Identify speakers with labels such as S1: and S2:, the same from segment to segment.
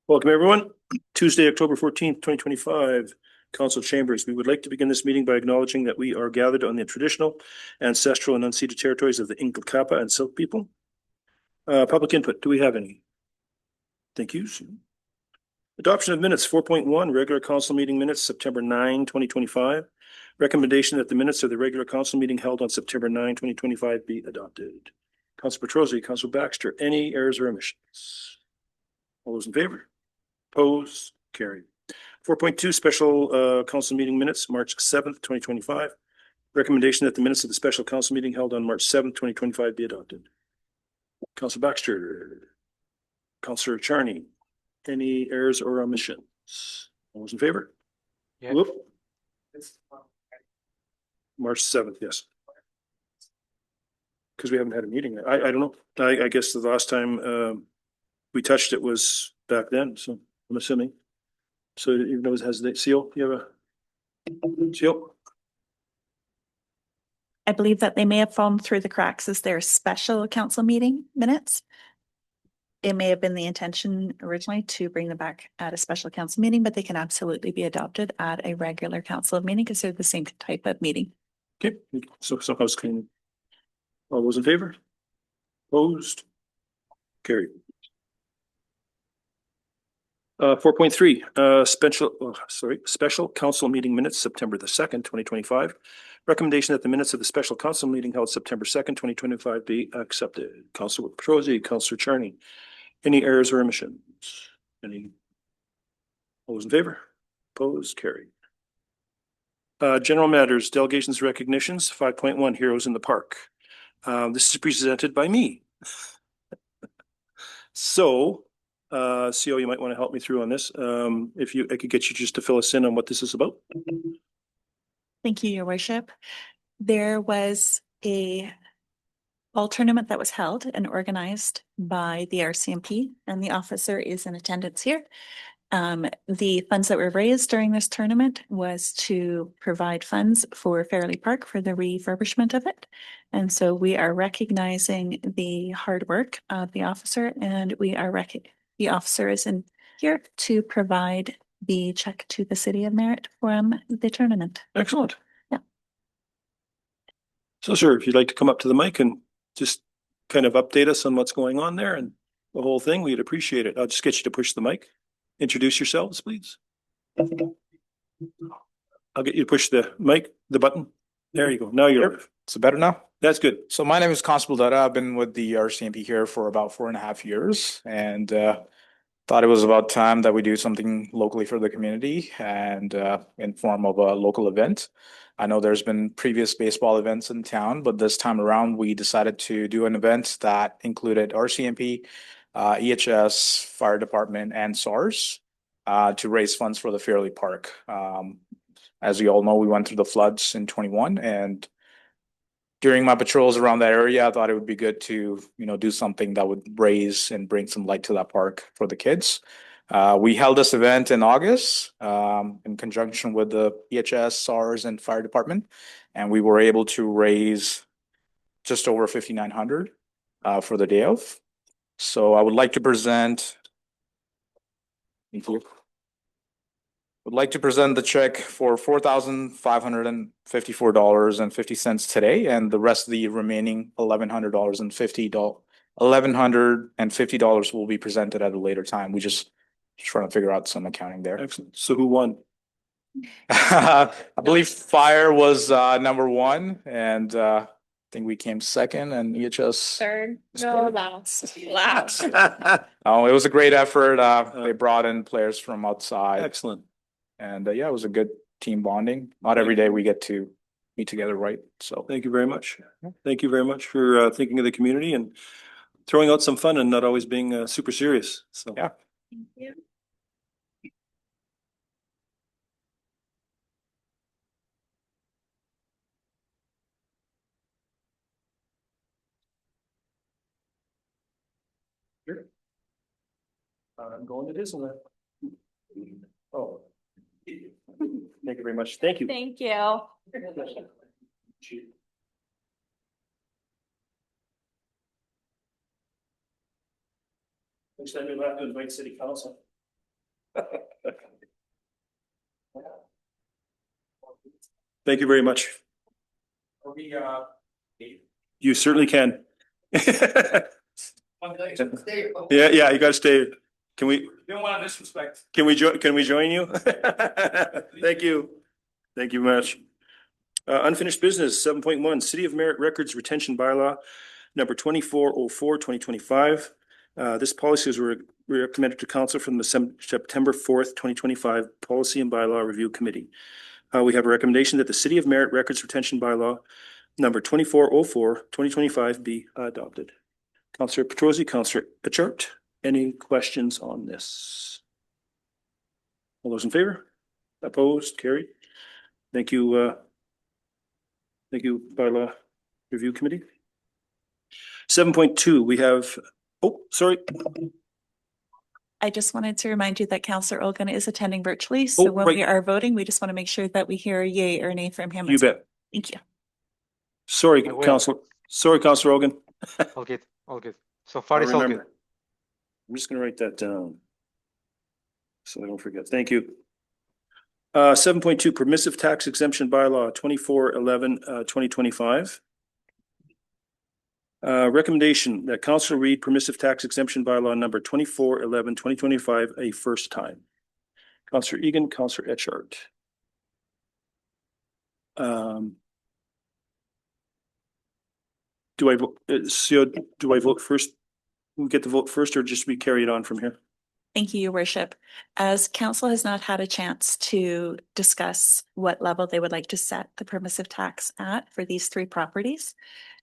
S1: Welcome, everyone. Tuesday, October 14th, 2025, Council Chambers. We would like to begin this meeting by acknowledging that we are gathered on the traditional, ancestral, and unceded territories of the Inca, Kappa, and Silk people. Public input. Do we have any? Thank you. Adoption of minutes 4.1, regular council meeting minutes, September 9, 2025. Recommendation that the minutes of the regular council meeting held on September 9, 2025 be adopted. Council Petrosi, Council Baxter, any errors or omissions? All those in favor? Opposed? Carried. 4.2, special council meeting minutes, March 7th, 2025. Recommendation that the minutes of the special council meeting held on March 7th, 2025 be adopted. Council Baxter, Councilor Charney, any errors or omissions? All those in favor?
S2: Yeah.
S1: Whoop. March 7th, yes. Because we haven't had a meeting. I don't know. I guess the last time we touched it was back then, so I'm assuming. So even though it has the seal, you have a seal?
S3: I believe that they may have fallen through the cracks as their special council meeting minutes. It may have been the intention originally to bring them back at a special council meeting, but they can absolutely be adopted at a regular council meeting because they're the same type of meeting.
S1: Okay, so house cleaning. All those in favor? Opposed? Carried. 4.3, special council meeting minutes, September the 2nd, 2025. Recommendation that the minutes of the special council meeting held September 2nd, 2025 be accepted. Councilor Petrosi, Councilor Charney, any errors or omissions? Any? All those in favor? Opposed? Carried. General matters, delegations, recognitions, 5.1, Heroes in the Park. This is presented by me. So, CO, you might want to help me through on this. If I could get you just to fill us in on what this is about.
S3: Thank you, Your Worship. There was a ball tournament that was held and organized by the RCMP, and the officer is in attendance here. The funds that were raised during this tournament was to provide funds for Fairley Park for the refurbishment of it. And so we are recognizing the hard work of the officer, and the officer is in here to provide the check to the city of Merritt from the tournament.
S1: Excellent.
S3: Yeah.
S1: So, sir, if you'd like to come up to the mic and just kind of update us on what's going on there and the whole thing, we'd appreciate it. I'll just get you to push the mic. Introduce yourselves, please. I'll get you to push the mic, the button. There you go. Now you're.
S2: Is it better now?
S1: That's good.
S2: So my name is Constable Dutta. I've been with the RCMP here for about 4.5 years, and thought it was about time that we do something locally for the community and in form of a local event. I know there's been previous baseball events in town, but this time around we decided to do an event that included RCMP, EHS, fire department, and SARS to raise funds for the Fairley Park. As you all know, we went through the floods in 21, and during my patrols around that area, I thought it would be good to, do something that would raise and bring some light to that park for the kids. We held this event in August in conjunction with the EHS, SARS, and fire department, and we were able to raise just over $5,900 for the day of. So I would like to present. Thank you. Would like to present the check for $4,554.50 today, and the rest of the remaining $1,150 will be presented at a later time. We just trying to figure out some accounting there.
S1: Excellent. So who won?
S2: I believe fire was number one, and I think we came second, and EHS
S3: Third. No, last.
S2: Oh, it was a great effort. They brought in players from outside.
S1: Excellent.
S2: And yeah, it was a good team bonding. Not every day we get to meet together, right? So
S1: thank you very much. Thank you very much for thinking of the community and throwing out some fun and not always being super serious. So
S2: yeah.
S3: Thank you.
S1: Sure. I'm going to Disneyland. Oh. Thank you very much. Thank you.
S3: Thank you.
S1: Next time you'll have to invite city council. Thank you very much.
S2: Are we,
S1: You certainly can. Yeah, you gotta stay. Can we,
S2: don't want to disrespect.
S1: can we join you? Thank you. Thank you much. Unfinished business, 7.1, City of Merritt Records Retention Bylaw, number 2404, 2025. This policy is recommended to council from the September 4th, 2025 Policy and Bylaw Review Committee. We have a recommendation that the City of Merritt Records Retention Bylaw, number 2404, 2025 be adopted. Councillor Petrosi, Councillor Etchart, any questions on this? All those in favor? Opposed? Carried. Thank you. Thank you, Bylaw Review Committee. 7.2, we have, oh, sorry.
S3: I just wanted to remind you that Councillor Olgun is attending virtually, so when
S1: right.
S3: we are voting, we just want to make sure that we hear a yay or a nay from him.
S1: You bet.
S3: Thank you.
S1: Sorry,
S4: I will.
S1: Councillor. Sorry, Councillor Ogan.
S4: All good, all good. So far, it's all good.
S1: I'm just gonna write that down. So I don't forget. Thank you. 7.2, permissive tax exemption bylaw 2411, 2025. Recommendation that council read permissive tax exemption bylaw number 2411, 2025 a first time. Councillor Egan, Councillor Etchart. Do I vote, do I vote first? We get the vote first or just we carry it on from here?
S3: Thank you, Your Worship. As council has not had a chance to discuss what level they would like to set the permissive tax at for these three properties,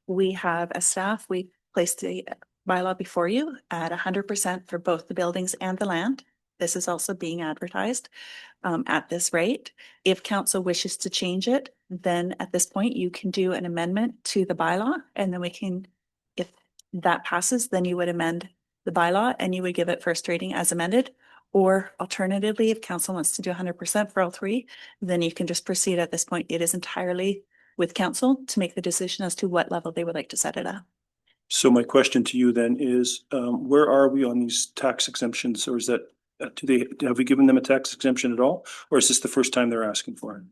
S3: we have as staff, we placed the bylaw before you at 100% for both the buildings and the land. This is also being advertised at this rate. If council wishes to change it, then at this point you can do an amendment to the bylaw, and then we can, if that passes, then you would amend the bylaw and you would give it first reading as amended. Or alternatively, if council wants to do 100% for all three, then you can just proceed at this point. It is entirely with council to make the decision as to what level they would like to set it at.
S1: So my question to you then is, where are we on these tax exemptions, or is that, have we given them a tax exemption at all? Or is this the first time they're asking for it?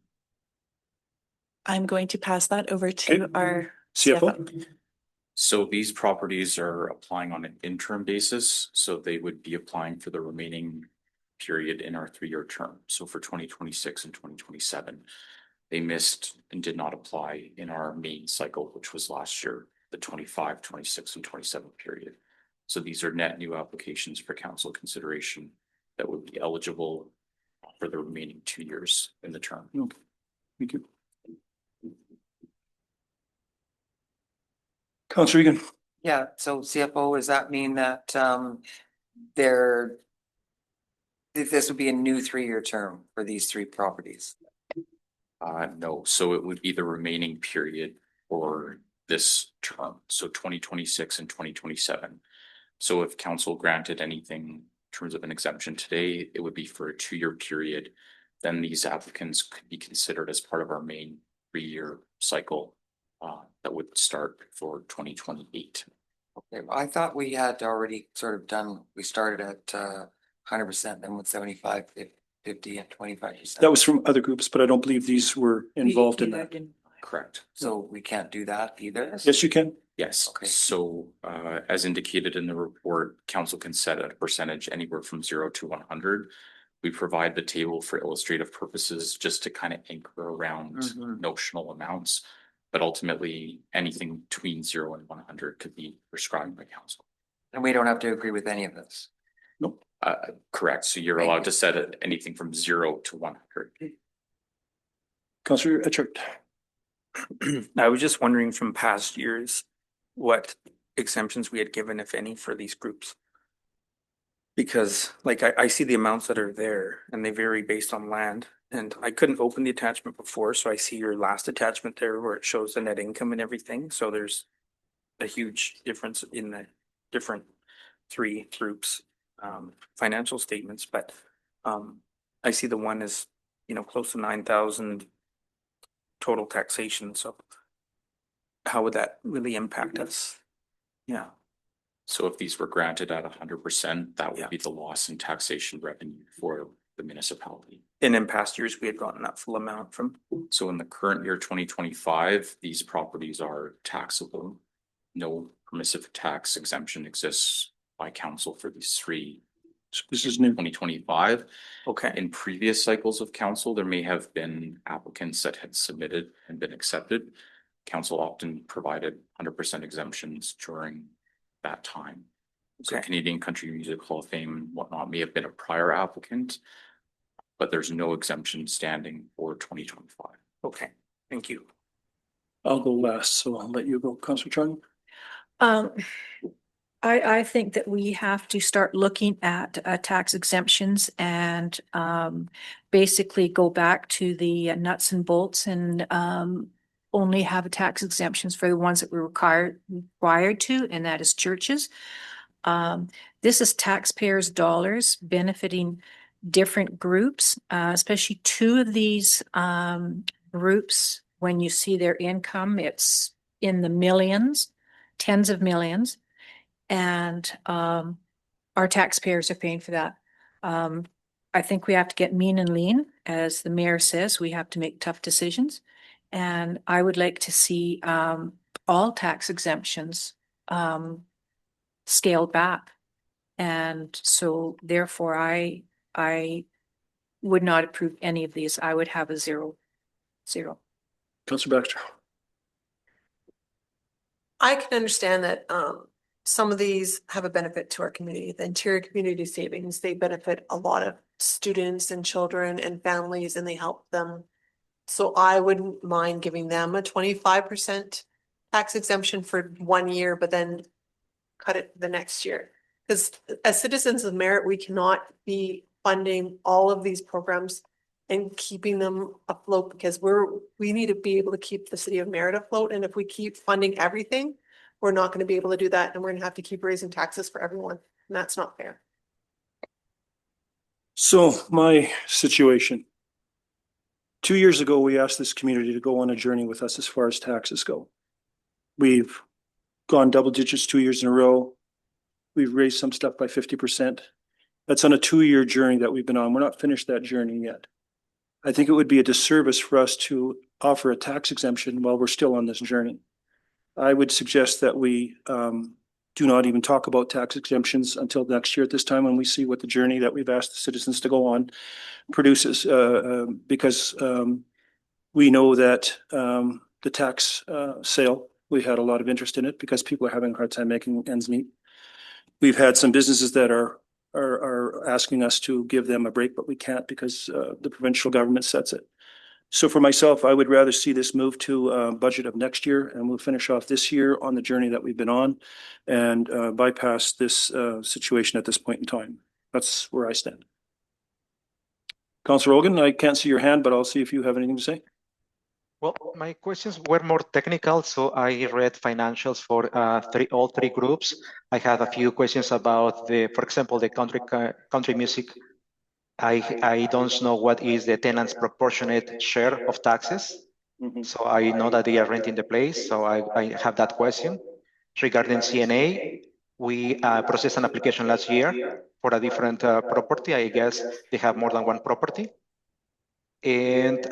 S3: I'm going to pass that over to
S1: Okay.
S3: our
S1: CFO?
S5: So these properties are applying on an interim basis, so they would be applying for the remaining period in our 3-year term. So for 2026 and 2027, they missed and did not apply in our main cycle, which was last year, the 25, 26, and 27 period. So these are net new applications for council consideration that would be eligible for the remaining 2 years in the term.
S1: Okay, thank you. Councillor Egan.
S6: Yeah, so CFO, does that mean that this would be a new 3-year term for these three properties?
S5: No, so it would be the remaining period for this term, so 2026 and 2027. So if council granted anything in terms of an exemption today, it would be for a 2-year period. Then these applicants could be considered as part of our main 3-year cycle that would start for 2028.
S6: Okay, well, I thought we had already sort of done, we started at 100%, then with 75, 50 and 25%.
S1: That was from other groups, but I don't believe these were involved in that.
S5: Correct.
S6: So we can't do that either?
S1: Yes, you can.
S5: Yes,
S6: Okay.
S5: so as indicated in the report, council can set a percentage anywhere from 0 to 100. We provide the table for illustrative purposes just to kind of anchor around notional amounts. But ultimately, anything between 0 and 100 could be prescribed by council.
S6: And we don't have to agree with any of this?
S1: Nope.
S5: Correct, so you're allowed to set it anything from 0 to 100.
S1: Councillor Etchart.
S7: I was just wondering from past years, what exemptions we had given, if any, for these groups. Because like I see the amounts that are there and they vary based on land. And I couldn't open the attachment before, so I see your last attachment there where it shows the net income and everything. So there's a huge difference in the different three groups financial statements, but I see the one is, you know, close to 9,000 total taxation. So how would that really impact us? Yeah.
S5: So if these were granted at 100%, that
S7: Yeah.
S5: would be the loss in taxation revenue for the municipality.
S7: And in past years, we had gotten that full amount from,
S5: So in the current year, 2025, these properties are taxable. No permissive tax exemption exists by council for these three.
S1: So this is new.
S5: 2025.
S7: okay,
S5: In previous cycles of council, there may have been applicants that had submitted and been accepted. Council often provided 100% exemptions during that time. So
S7: Okay.
S5: Canadian Country Music Hall of Fame and whatnot may have been a prior applicant, but there's no exemption standing for 2025.
S7: okay, thank you.
S1: I'll go last, so I'll let you go, Councillor Chung.
S8: Um, I think that we have to start looking at tax exemptions and basically go back to the nuts and bolts and only have tax exemptions for the ones that we're required to, and that is churches. This is taxpayers' dollars benefiting different groups, especially two of these groups. When you see their income, it's in the millions, tens of millions. And our taxpayers are paying for that. I think we have to get mean and lean. As the mayor says, we have to make tough decisions. And I would like to see all tax exemptions scaled back. And so therefore I would not approve any of these. I would have a zero.
S1: Councillor Baxter.
S9: I can understand that some of these have a benefit to our community. The interior community savings, they benefit a lot of students and children and families, and they help them. So I wouldn't mind giving them a 25% tax exemption for 1 year, but then cut it the next year. Because as citizens of Merritt, we cannot be funding all of these programs and keeping them afloat, because we need to be able to keep the city of Merritt afloat. And if we keep funding everything, we're not going to be able to do that, and we're going to have to keep raising taxes for everyone, and that's not fair.
S1: So my situation. 2 years ago, we asked this community to go on a journey with us as far as taxes go. We've gone double digits 2 years in a row. We've raised some stuff by 50%. That's on a 2-year journey that we've been on. We're not finished that journey yet. I think it would be a disservice for us to offer a tax exemption while we're still on this journey. I would suggest that we do not even talk about tax exemptions until next year at this time, when we see what the journey that we've asked the citizens to go on produces, because we know that the tax sale, we had a lot of interest in it because people are having a hard time making ends meet. We've had some businesses that are asking us to give them a break, but we can't because the provincial government sets it. So for myself, I would rather see this move to a budget of next year, and we'll finish off this year on the journey that we've been on and bypass this situation at this point in time. That's where I stand. Councillor Rogan, I can't see your hand, but I'll see if you have anything to say.
S4: Well, my questions were more technical, so I read financials for all three groups. I have a few questions about for example, the country music. I don't know what is the tenant's proportionate share of taxes. So I know that they are renting the place, so I have that question. Regarding CNA, we processed an application last year for a different property. I guess they have more than one property. And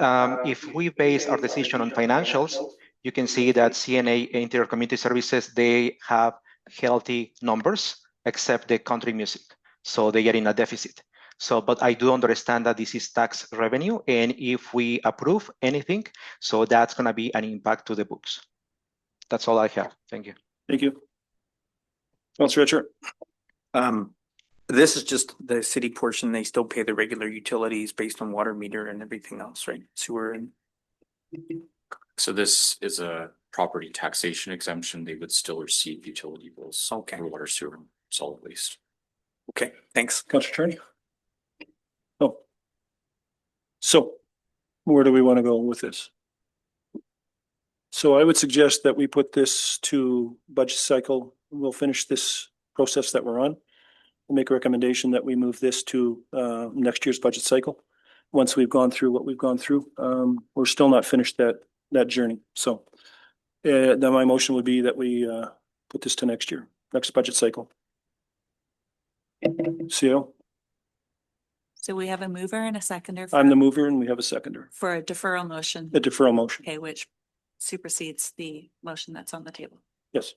S4: if we base our decision on financials, you can see that CNA, Interior Community Services, they have healthy numbers, except the country music. So they are in a deficit. So, but I do understand that this is tax revenue, and if we approve anything, so that's going to be an impact to the books. That's all I have. Thank you.
S1: Thank you. Councillor Richard.
S7: This is just the city portion. They still pay the regular utilities based on water meter and everything else, right? Sewer and.
S5: So this is a property taxation exemption. They would still receive utility bills.
S7: Okay.
S5: For water, sewer, and solid waste.
S7: Okay, thanks.
S1: Councillor Attorney. Oh. So where do we want to go with this? So I would suggest that we put this to budget cycle. We'll finish this process that we're on. We'll make a recommendation that we move this to next year's budget cycle. Once we've gone through what we've gone through, we're still not finished that journey. So then my motion would be that we put this to next year. next budget cycle. CO,
S3: So we have a mover and a seconder.
S1: I'm the mover and we have a seconder,
S3: For a deferral motion.
S1: a deferral motion.
S3: Okay, which supersedes the motion that's on the table.
S1: Yes.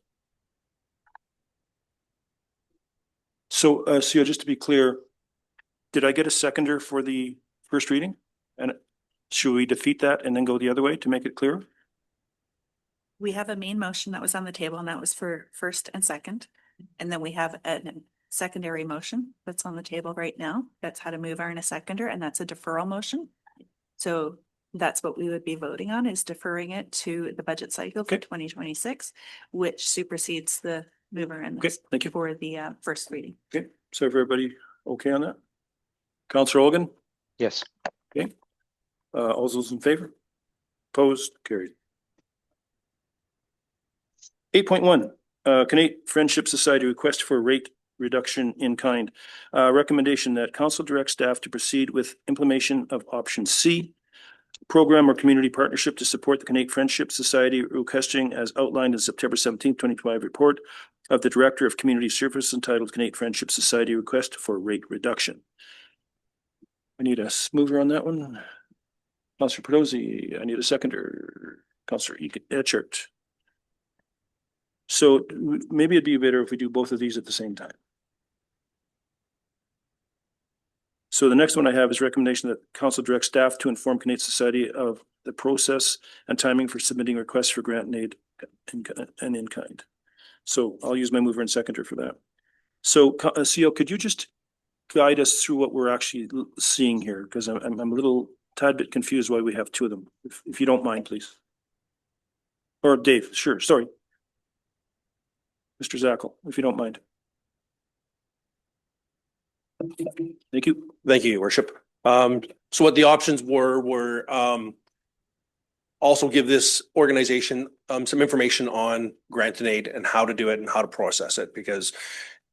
S1: So, CO, just to be clear, did I get a seconder for the first reading? And should we defeat that and then go the other way to make it clearer?
S3: We have a main motion that was on the table and that was for first and second. And then we have a secondary motion that's on the table right now. That's how to move our in a seconder, and that's a deferral motion. So that's what we would be voting on, is deferring it to the budget cycle for
S1: Okay.
S3: 2026, which supersedes the mover and
S1: Okay, thank you.
S3: for the first reading.
S1: Okay, so everybody okay on that? Councillor Olgan,
S4: Yes.
S1: all those in favor? Opposed, carried. 8.1, Canadian Friendship Society request for rate reduction in kind. Recommendation that council direct staff to proceed with implementation of option C, program or community partnership to support the Canadian Friendship Society, requesting as outlined in September 17th, 2025 report of the Director of Community Service entitled Canadian Friendship Society request for rate reduction. I need a mover on that one. Councillor Pedozzi, I need a seconder. Councillor Etchert. So maybe it'd be better if we do both of these at the same time. So the next one I have is recommendation that council direct staff to inform Canadian Society of the process and timing for submitting requests for grant and aid and in kind. So I'll use my mover and seconder for that. So CO, could you just guide us through what we're actually seeing here? Because I'm a little tad bit confused why we have two of them, if you don't mind, please. Or Dave, sure, sorry. Mr. Zackel, if you don't mind. Thank you.
S10: Thank you, Your Worship. So what the options were also give this organization some information on grant and aid and how to do it and how to process it, because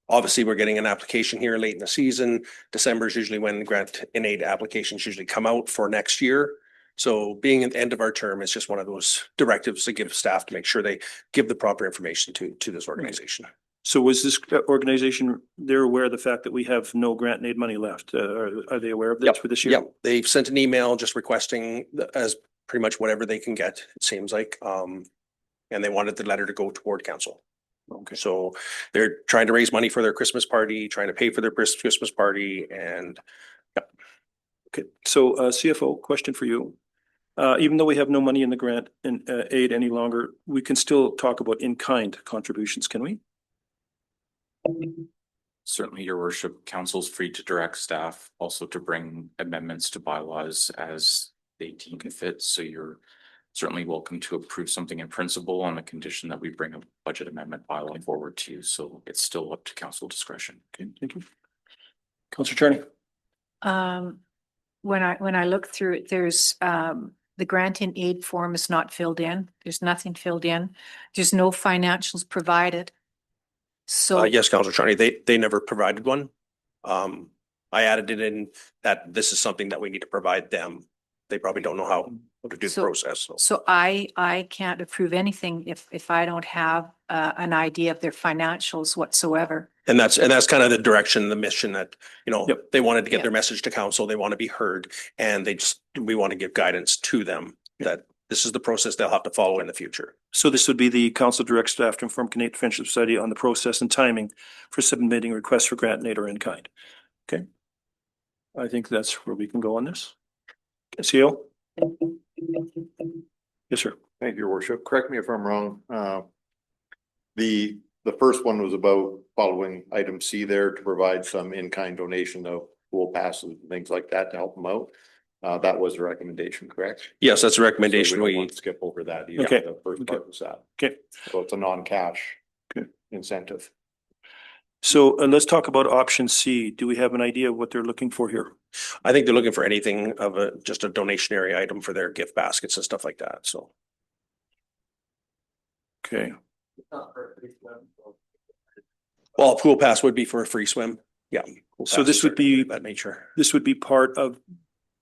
S10: obviously we're getting an application here late in the season. December is usually when grant and aid applications usually come out for next year. So being at the end of our term, it's just one of those directives to give staff to make sure they give the proper information to this organization.
S1: So was this organization, they're aware of the fact that we have no grant and aid money left? Are they aware of this for this year?
S10: Yep, they've sent an email just requesting as pretty much whatever they can get, it seems like. And they wanted the letter to go toward council.
S1: Okay.
S10: So they're trying to raise money for their Christmas party, trying to pay for their Christmas party, and yep.
S1: Okay, so CFO, question for you. Even though we have no money in the grant and aid any longer, we can still talk about in-kind contributions, can we?
S5: Certainly, Your Worship, council's free to direct staff also to bring amendments to bylaws as they deem fit. So you're certainly welcome to approve something in principle on the condition that we bring a budget amendment bylaw forward to you. So it's still up to council discretion.
S1: Okay, thank you. Councillor Charney.
S8: When I look through it, there's the grant and aid form is not filled in. There's nothing filled in. There's no financials provided. So
S10: Yes, Councillor Charney, they never provided one. I added it in that this is something that we need to provide them. They probably don't know how to do the process.
S8: So I can't approve anything if I don't have an idea of their financials whatsoever.
S10: And that's kind of the direction, the mission that,
S1: Yep.
S10: they wanted to get their message to council. They want to be heard, and we want to give guidance to them that this is the process they'll have to follow in the future.
S1: So this would be the council direct staff to inform Canadian Friendship Society on the process and timing for submitting requests for grant and aid or in kind. Okay. I think that's where we can go on this. CO? Yes, sir.
S11: Thank you, Your Worship. Correct me if I'm wrong. The first one was about following item C there to provide some in-kind donation of pool passes and things like that to help them out. That was the recommendation, correct?
S10: Yes, that's a
S11: So
S10: recommendation.
S11: we don't want to skip over that either.
S1: Okay.
S11: The first part was that.
S1: Okay.
S11: So it's a non-cash
S1: Okay.
S11: incentive.
S1: So let's talk about option C. Do we have an idea of what they're looking for here?
S10: I think they're looking for anything of just a donationary item for their gift baskets and stuff like that. So.
S1: Okay.
S10: Well, a pool pass would be for a free swim. Yeah.
S1: So this would be
S10: that nature.
S1: This would be part of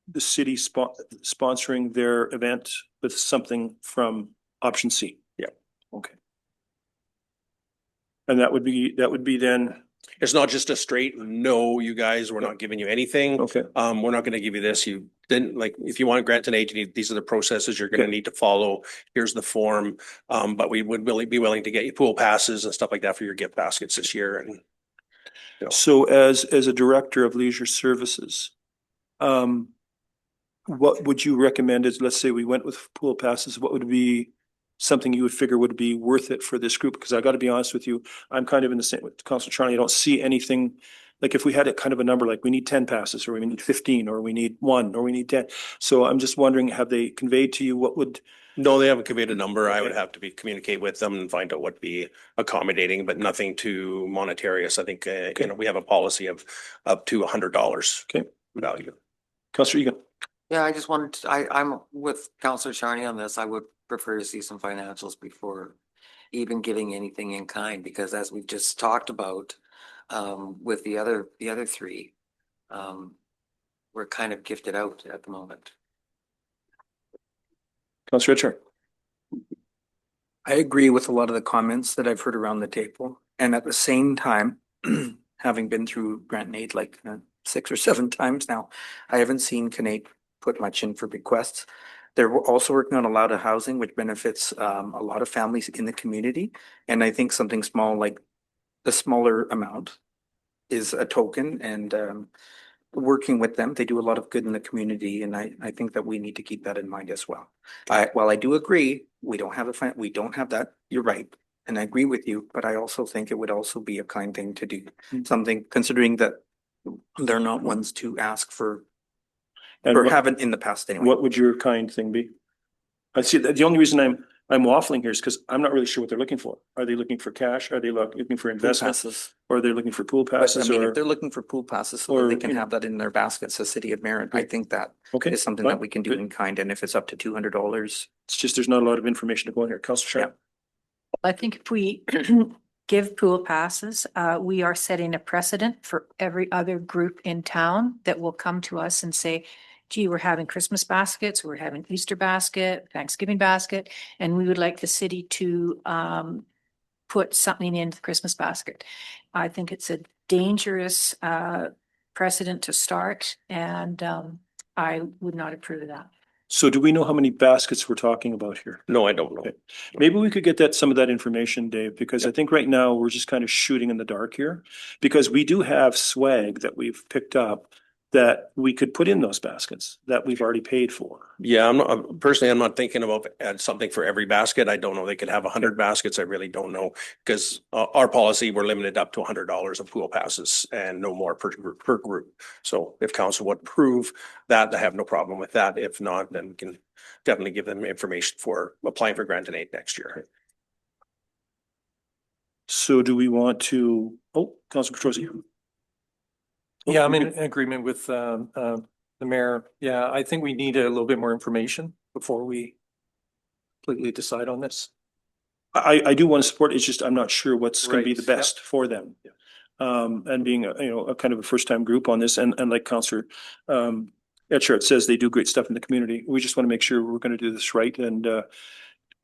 S1: the city sponsoring their event with something from option C.
S10: Yeah.
S1: Okay. And that would be then,
S10: It's not just a straight, no, you guys, we're not giving you anything.
S1: okay,
S10: We're not gonna give you this. You didn't, like, if you want grant and aid, you need, these are the processes you're gonna
S1: Okay.
S10: need to follow. Here's the form. But we would really be willing to get you pool passes and stuff like that for your gift baskets this year and.
S1: so as a director of leisure services, what would you recommend is, let's say we went with pool passes, what would be something you would figure would be worth it for this group? Because I gotta be honest with you, I'm kind of in the same with Councilor Charlie, I don't see anything. Like if we had a kind of a number, like we need 10 passes, or we need 15, or we need 1, or we need 10. So I'm just wondering, have they conveyed to you what would?
S10: No, they haven't conveyed a number. I would
S1: Okay.
S10: have to communicate with them and find out what be accommodating, but nothing too monetary. I think, you know, we have a policy of up to $100.
S1: Okay.
S10: Value.
S1: Councilor Egan?
S6: Yeah, I just wanted to, I'm with Counselor Charney on this. I would prefer to see some financials before even giving anything in kind, because as we've just talked about, with the other three, we're kind of gifted out at the moment.
S1: Councilor Richard?
S7: I agree with a lot of the comments that I've heard around the table. And at the same time, having been through grant and aid like 6 or 7 times now, I haven't seen Canade put much in for bequests. They're also working on a lot of housing, which benefits a lot of families in the community. And I think something small, like the smaller amount, is a token, and working with them, they do a lot of good in the community, and I think that we need to keep that in mind as well. While I do agree, we don't have that, you're right, and I agree with you, but I also think it would also be a kind thing to do. Something, considering that they're not ones to ask for,
S1: And
S7: or
S1: what-
S7: haven't in the past anyway.
S1: What would your kind thing be? I see that the only reason I'm waffling here is because I'm not really sure what they're looking for. Are they looking for cash? Are they looking for
S7: Pool
S1: investments?
S7: passes.
S1: Or are they looking for pool
S7: But I
S1: passes
S7: mean,
S1: or?
S7: if they're looking for pool passes so that
S1: or,
S7: they can
S1: you know.
S7: have that in their baskets, the city of Merritt, I think that
S1: Okay,
S7: is something
S1: fine,
S7: that we can do
S1: good.
S7: in kind, and if it's up to $200.
S1: It's just, there's not a lot of information to go in here. Councilor Sharp?
S8: I think if we give pool passes, we are setting a precedent for every other group in town that will come to us and say, gee, we're having Christmas baskets, we're having Easter basket, Thanksgiving basket, and we would like the city to put something in the Christmas basket. I think it's a dangerous precedent to start, and I would not approve of that.
S1: So do we know how many baskets we're talking about here?
S10: No, I don't know.
S1: Okay. Maybe we could get some of that information, Dave, because I think right now we're just kind of shooting in the dark here. Because we do have swag that we've picked up that we could put in those baskets that we've already paid for.
S10: Yeah, I'm not, personally, I'm not thinking about something for every basket. I don't know. They could have 100 baskets. I really don't know. Because our policy, we're limited up to $100 of pool passes and no more per group. So if council would approve that, I have no problem with that. If not, then we can definitely give them information for applying for grant and aid next year.
S1: So do we want to, Councilor Petrosi?
S12: Yeah, I'm in agreement with the mayor. Yeah, I think we need a little bit more information before we completely decide on this.
S1: I do want to support, it's just I'm not sure what's going to be
S12: Right,
S1: the best for them. And being a kind of a first time group on this, and like Councillor Etchart says, they do great stuff in the community. We just want to make sure we're going to do this right. And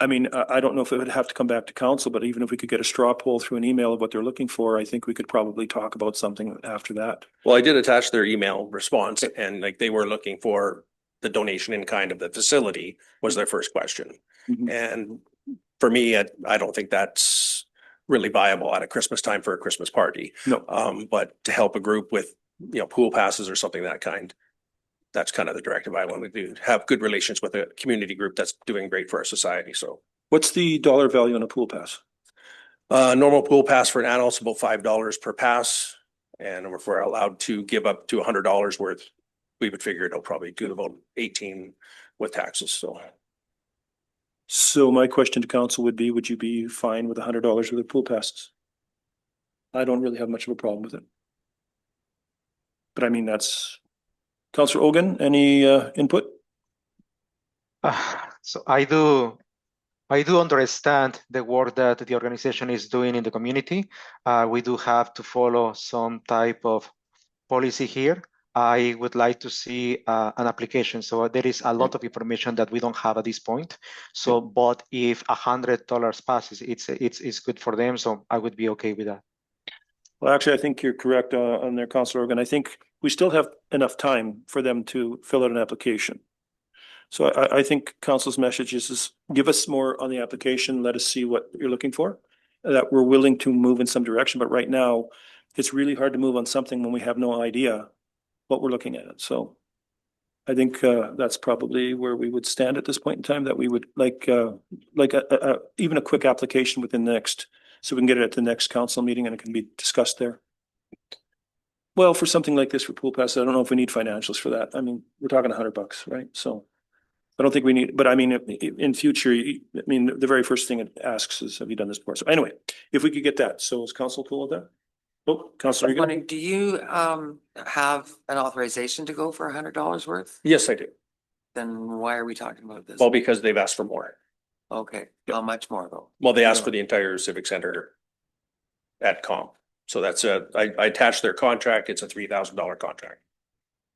S1: I mean, I don't know if it would have to come back to council, but even if we could get a straw poll through an email of what they're looking for, I think we could probably talk about something after that.
S10: Well, I did attach their email response, and like they were looking for the donation in kind of the facility was their first question.
S1: Mhm.
S10: And for me, I don't think that's really viable at a Christmas time for a Christmas party.
S1: No.
S10: But to help a group with, pool passes or something of that kind, that's kind of the directive I want to do. Have good relations with a community group that's doing great for our society. So
S1: What's the dollar value on a pool pass?
S10: normal pool pass for an adult is about $5 per pass. And if we're allowed to give up to $100 worth, we would figure it'll probably do about 18 with taxes.
S1: So my question to council would be, would you be fine with $100 worth of pool passes? I don't really have much of a problem with it. But I mean, that's Councillor Ogan, any input?
S4: So I do understand the work that the organization is doing in the community. We do have to follow some type of policy here. I would like to see an application. So there is a lot of information that we don't have at this point. So, but if $100 passes, it's good for them. So I would be okay with that.
S1: Well, actually, I think you're correct on there, Councilor Organ. I think we still have enough time for them to fill out an application. So I think council's message is give us more on the application. Let us see what you're looking for. That we're willing to move in some direction, but right now it's really hard to move on something when we have no idea what we're looking at. So I think that's probably where we would stand at this point in time, that we would like even a quick application within the next, so we can get it at the next council meeting and it can be discussed there. Well, for something like this for pool passes, I don't know if we need financials for that. I mean, we're talking $100, right? So I don't think we need, but I mean, in future, I mean, the very first thing it asks is, have you done this before? So anyway, if we could get that, so is council cool with that? Oh, Councilor, you
S6: Wondering, do you have an authorization to go for $100 worth?
S10: Yes, I do.
S6: Then why are we talking about this?
S10: Well, because they've asked for more.
S6: Okay, how much more though?
S10: Well, they asked for the entire civic center at comp. So that's I attached their contract. It's a $3,000 contract.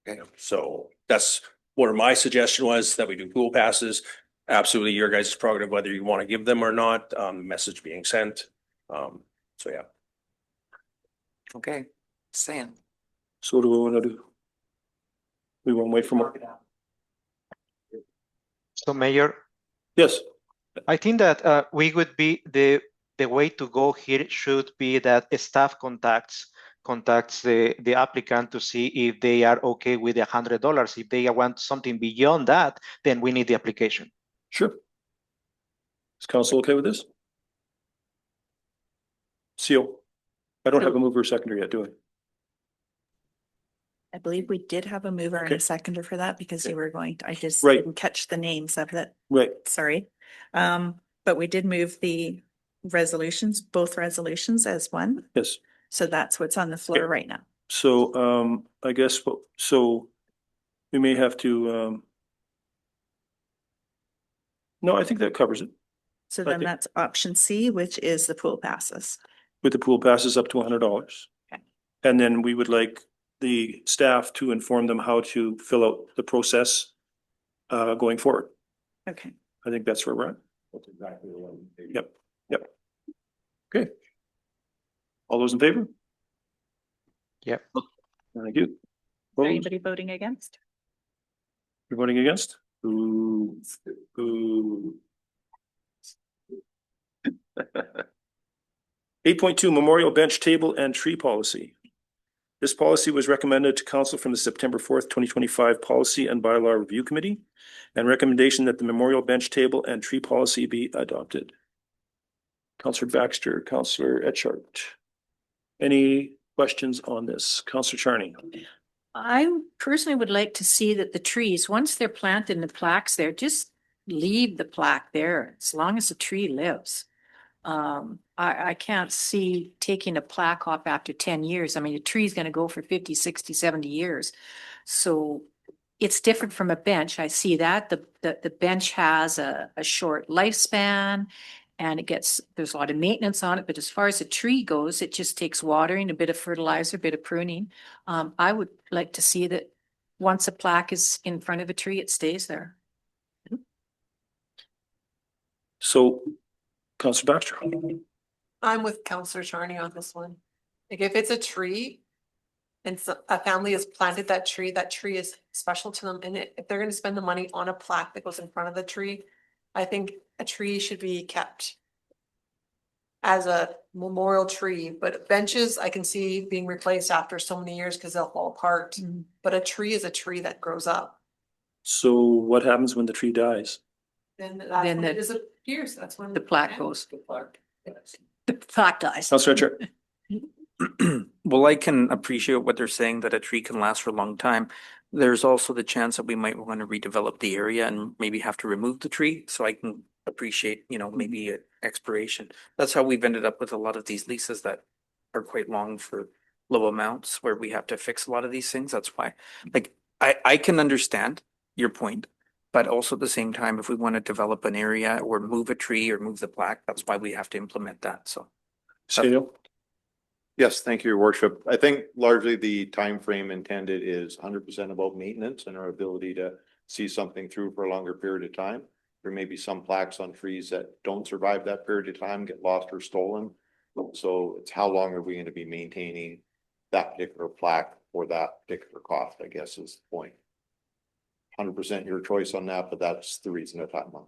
S6: Okay.
S10: So that's what my suggestion was, that we do pool passes. Absolutely your guys' prerogative, whether you want to give them or not, message being sent. So yeah.
S6: Okay, saying.
S1: So what do we want to do? We want to wait for more?
S4: So Mayor,
S1: Yes.
S4: I think that we would be the way to go here should be that staff contacts the applicant to see if they are okay with the $100. If they want something beyond that, then we need the application.
S1: Sure. Is council okay with this? Seal. I don't have a mover or seconder yet, do I?
S3: I believe we did have a mover and
S1: Okay.
S3: a seconder for that because you were going to, I just
S1: Right.
S3: didn't catch the names of it.
S1: Right.
S3: Sorry. But we did move the resolutions, both resolutions as one.
S1: Yes.
S3: So that's what's on the floor
S1: Okay.
S3: right now.
S1: So I guess, so we may have to no, I think that covers it.
S3: So
S1: I
S3: then
S1: think-
S3: that's option C, which is the pool passes.
S1: With the pool passes up to $100.
S3: Okay.
S1: And then we would like the staff to inform them how to fill out the process going forward.
S3: Okay.
S1: I think that's where we're at.
S11: That's exactly the one.
S1: Yep. Yep. Okay. All those in favor?
S4: Yep.
S1: Thank you.
S3: Is there
S1: Opposed?
S3: anybody voting against?
S1: You're voting against? Ooh. Ooh. 8.2 Memorial Bench Table and Tree Policy. This policy was recommended to council from the September 4th, 2025 Policy and Bylaw Review Committee, and recommendation that the memorial bench table and tree policy be adopted. Councillor Baxter, Councillor Etchart. Any questions on this? Councillor Charney.
S8: I personally would like to see that the trees, once they're planted and the plaques there, just leave the plaque there as long as the tree lives. I can't see taking a plaque off after 10 years. I mean, a tree's gonna go for 50, 60, 70 years. So it's different from a bench. I see that. The bench has a short lifespan and there's a lot of maintenance on it. But as far as a tree goes, it just takes watering, a bit of fertilizer, a bit of pruning. I would like to see that once a plaque is in front of a tree, it stays there.
S1: So, Councillor Baxter.
S9: I'm with Counselor Charney on this one. Like if it's a tree and a family has planted that tree is special to them. And if they're gonna spend the money on a plaque that goes in front of the tree, I think a tree should be kept as a memorial tree, but benches I can see being replaced after so many years because they'll fall apart. But a tree is a tree that grows up.
S1: So what happens when the tree dies?
S9: Then that's
S8: Then
S9: when it
S8: the-
S9: disappears. That's when
S8: the plaque goes.
S9: The plaque.
S8: The plaque dies.
S1: Councillor Etchart.
S7: Well, I can appreciate what they're saying, that a tree can last for a long time. There's also the chance that we might want to redevelop the area and maybe have to remove the tree. So I can appreciate, maybe an expiration. That's how we've ended up with a lot of these leases that are quite long for low amounts where we have to fix a lot of these things. That's why, I can understand your point. But also at the same time, if we want to develop an area or move a tree or move the plaque, that's why we have to implement that. So.
S1: Scale.
S11: Yes, thank you, Your Worship. I think largely the time frame intended is 100% about maintenance and our ability to see something through for a longer period of time. There may be some plaques on trees that don't survive that period of time, get lost or stolen. So it's how long are we going to be maintaining that particular plaque for that particular cost, I guess is the point. 100% your choice on that, but that's the reason of that month.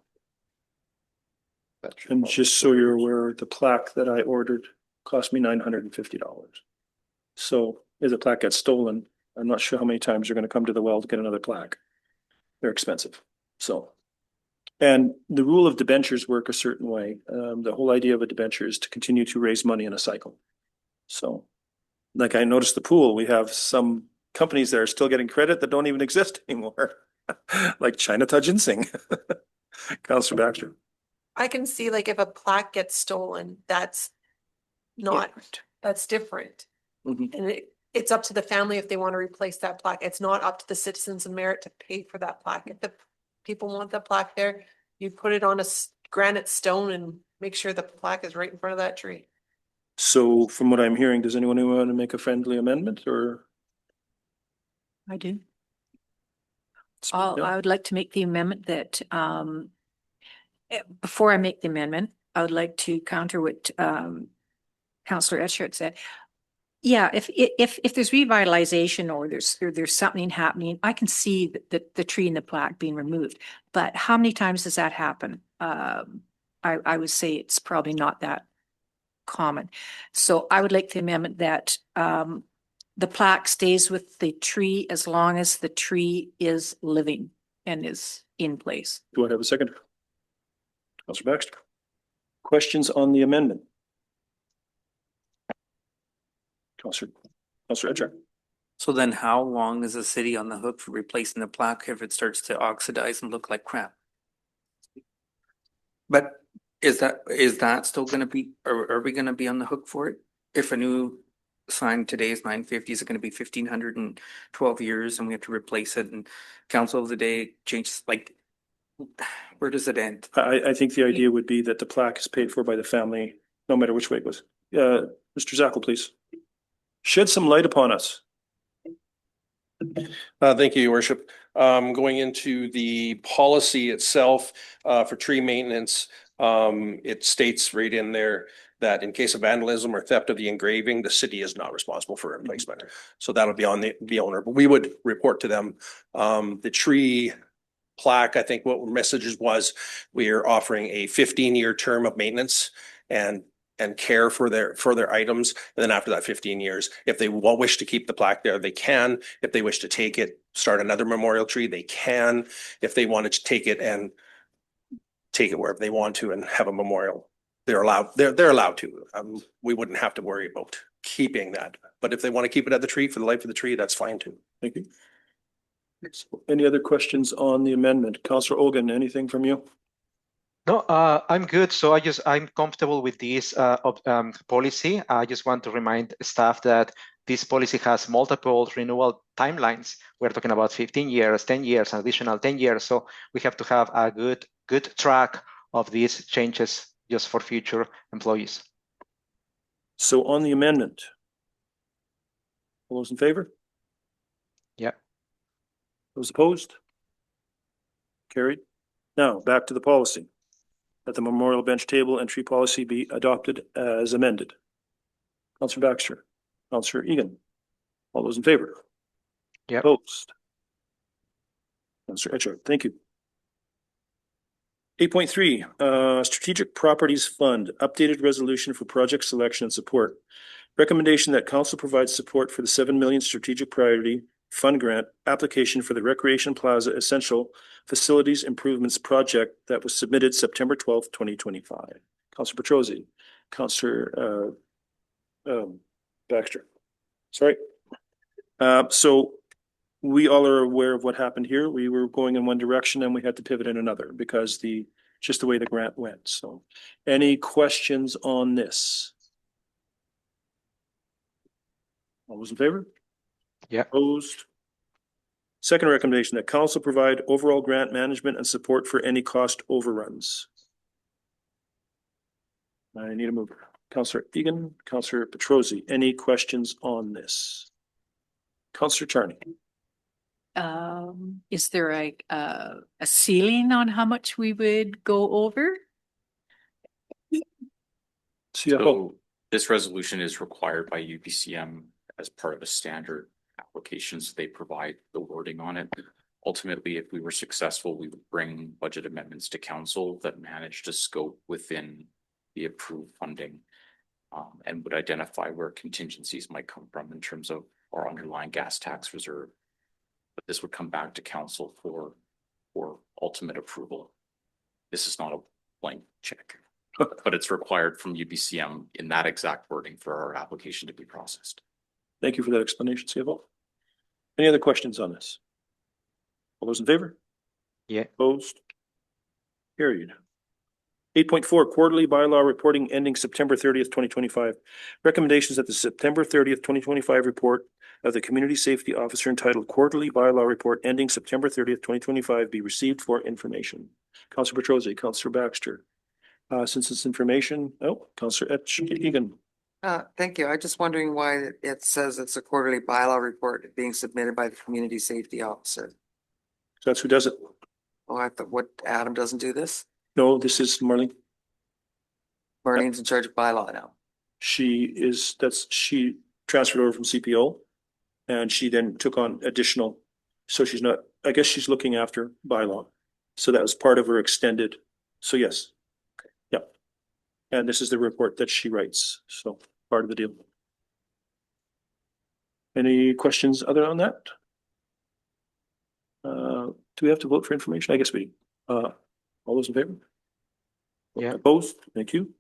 S1: And just so you're aware, the plaque that I ordered cost me $950. So if the plaque gets stolen, I'm not sure how many times you're going to come to the well to get another plaque. They're expensive. So, and the rule of debentures work a certain way. The whole idea of a debenture is to continue to raise money in a cycle. So, like I noticed the pool, we have some companies that are still getting credit that don't even exist anymore, like Chinatown Ginseng. Councillor Baxter.
S9: I can see like if a plaque gets stolen, that's not, that's different.
S1: Mhm.
S9: And it's up to the family if they want to replace that plaque. It's not up to the citizens of Merritt to pay for that plaque. If the people want the plaque there, you put it on a granite stone and make sure the plaque is right in front of that tree.
S1: So from what I'm hearing, does anyone want to make a friendly amendment or?
S8: I do.
S1: Yeah.
S8: I would like to make the amendment that, before I make the amendment, I would like to counter what, Councillor Etchart said. Yeah, if there's revitalization or there's something happening, I can see the tree and the plaque being removed. But how many times does that happen? I would say it's probably not that common. So I would like the amendment that the plaque stays with the tree as long as the tree is living and is in place.
S1: Do I have a second? Councillor Baxter. Questions on the amendment? Councillor Etchart.
S7: So then how long is the city on the hook for replacing the plaque if it starts to oxidize and look like crap? But is that still gonna be, are we gonna be on the hook for it? If a new sign today is 950, is it gonna be 1,512 years and we have to replace it and council of the day changes, like, where does it end?
S1: I think the idea would be that the plaque is paid for by the family, no matter which way it goes. Mr. Zackel, please. Shed some light upon us.
S10: Thank you, Your Worship. Going into the policy itself, for tree maintenance, it states right in there that in case of vandalism or theft of the engraving, the city is not responsible for replacement. So that'll be on the owner, but we would report to them. The tree plaque, I think what messages was, we are offering a 15-year term of maintenance and care for their items. And then after that 15 years, if they wish to keep the plaque there, they can. If they wish to take it, start another memorial tree, they can. If they wanted to take it and take it wherever they want to and have a memorial, they're allowed to. We wouldn't have to worry about keeping that. But if they want to keep it at the tree for the life of the tree, that's fine too.
S1: Thank you. Any other questions on the amendment? Councillor Olgan, anything from you?
S4: No, I'm good. So I'm comfortable with this policy. I just want to remind staff that this policy has multiple renewal timelines. We're talking about 15 years, 10 years, an additional 10 years. So we have to have a good track of these changes just for future employees.
S1: So on the amendment, all those in favor?
S4: Yeah.
S1: Those opposed? Carried. Now back to the policy. That the memorial bench table and tree policy be adopted as amended. Councillor Baxter, Councillor Egan, all those in favor?
S4: Yeah.
S1: Opposed? Councillor Etchart, thank you. 8.3, Strategic Properties Fund, updated resolution for project selection and support. Recommendation that council provides support for the 7 million strategic priority fund grant application for the Recreation Plaza Essential Facilities Improvements Project that was submitted September 12th, 2025. Councillor Petrosi, Councillor Baxter. Sorry. So we all are aware of what happened here. We were going in one direction and we had to pivot in another because just the way the grant went. So any questions on this? All those in favor?
S4: Yeah.
S1: Opposed? Second recommendation that council provide overall grant management and support for any cost overruns. I need a mover. Councillor Egan, Councillor Petrosi, any questions on this? Councillor Charney.
S8: Is there a ceiling on how much we would go over?
S1: CFO.
S5: So this resolution is required by UBCM as part of a standard applications. They provide the wording on it. Ultimately, if we were successful, we would bring budget amendments to council that manage to scope within the approved funding. And would identify where contingencies might come from in terms of our underlying gas tax reserve. But this would come back to council for ultimate approval. This is not a blank check, but it's required from UBCM in that exact wording for our application to be processed.
S1: Thank you for that explanation, CFO. Any other questions on this? All those in favor?
S4: Yeah.
S1: Opposed? Carried. 8.4 quarterly bylaw reporting ending September 30th, 2025. Recommendations that the September 30th, 2025 report of the Community Safety Officer entitled Quarterly Bylaw Report ending September 30th, 2025 be received for information. Councillor Petrosi, Councillor Baxter. Since it's information, Councillor Egan.
S6: Thank you. I'm just wondering why it says it's a quarterly bylaw report being submitted by the Community Safety Officer.
S1: That's who does it.
S6: Oh, I thought, what, Adam doesn't do this?
S1: No, this is Marlene.
S6: Marlene's in charge of bylaw now.
S1: She transferred over from CPO and she then took on additional. So she's not, I guess she's looking after bylaw. So that was part of her extended. So yes. Okay. Yep. And this is the report that she writes. So part of the deal. Any questions other on that? Do we have to vote for information? I guess we, all those in favor?
S4: Yeah.
S1: Opposed? Thank you.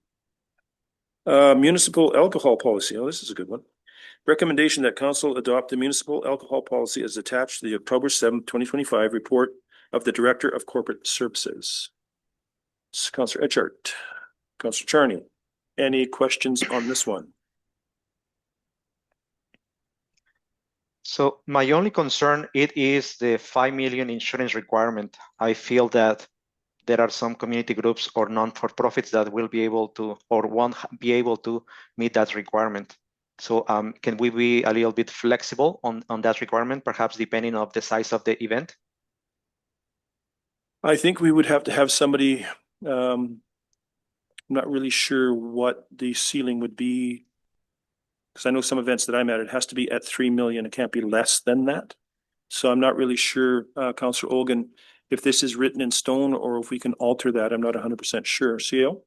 S1: Municipal alcohol policy. Oh, this is a good one. Recommendation that council adopt the municipal alcohol policy as attached to the October 7th, 2025 report of the Director of Corporate Services. Councillor Etchart, Councillor Charney, any questions on this one?
S4: So my only concern, it is the 5 million insurance requirement. I feel that there are some community groups or non-for-profits that will be able to or won't be able to meet that requirement. So can we be a little bit flexible on that requirement, perhaps depending on the size of the event?
S1: I think we would have to have somebody, I'm not really sure what the ceiling would be. Because I know some events that I'm at, it has to be at 3 million. It can't be less than that. So I'm not really sure, Councillor Olgan, if this is written in stone or if we can alter that. I'm not 100% sure. CEO?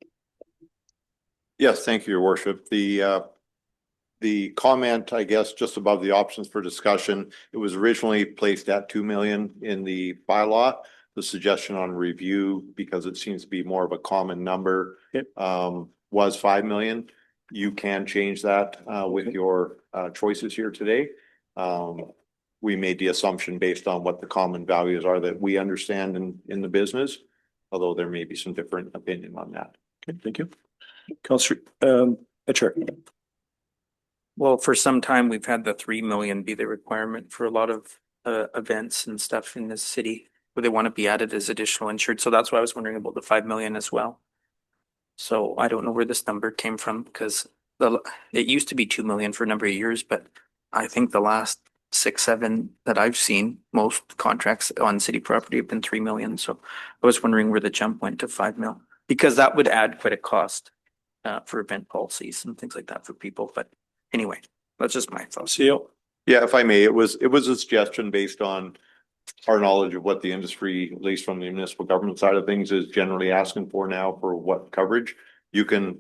S11: Yes, thank you, Your Worship. The comment, I guess, just above the options for discussion, it was originally placed at 2 million in the bylaw. The suggestion on review, because it seems to be more of a common number, was 5 million. You can change that with your choices here today. We made the assumption based on what the common values are that we understand in the business, although there may be some different opinion on that.
S1: Okay, thank you. Councillor Etchart.
S7: Well, for some time, we've had the 3 million be the requirement for a lot of events and stuff in this city where they want to be added as additional insured. So that's why I was wondering about the 5 million as well. So I don't know where this number came from because it used to be 2 million for a number of years, but I think the last 6, 7 that I've seen, most contracts on city property have been 3 million. So I was wondering where the jump went to 5 mil, because that would add quite a cost for event policies and things like that for people. But anyway, that's just my thoughts.
S1: CEO?
S11: Yeah, if I may, it was a suggestion based on our knowledge of what the industry, at least from the municipal government side of things, is generally asking for now for what coverage. You can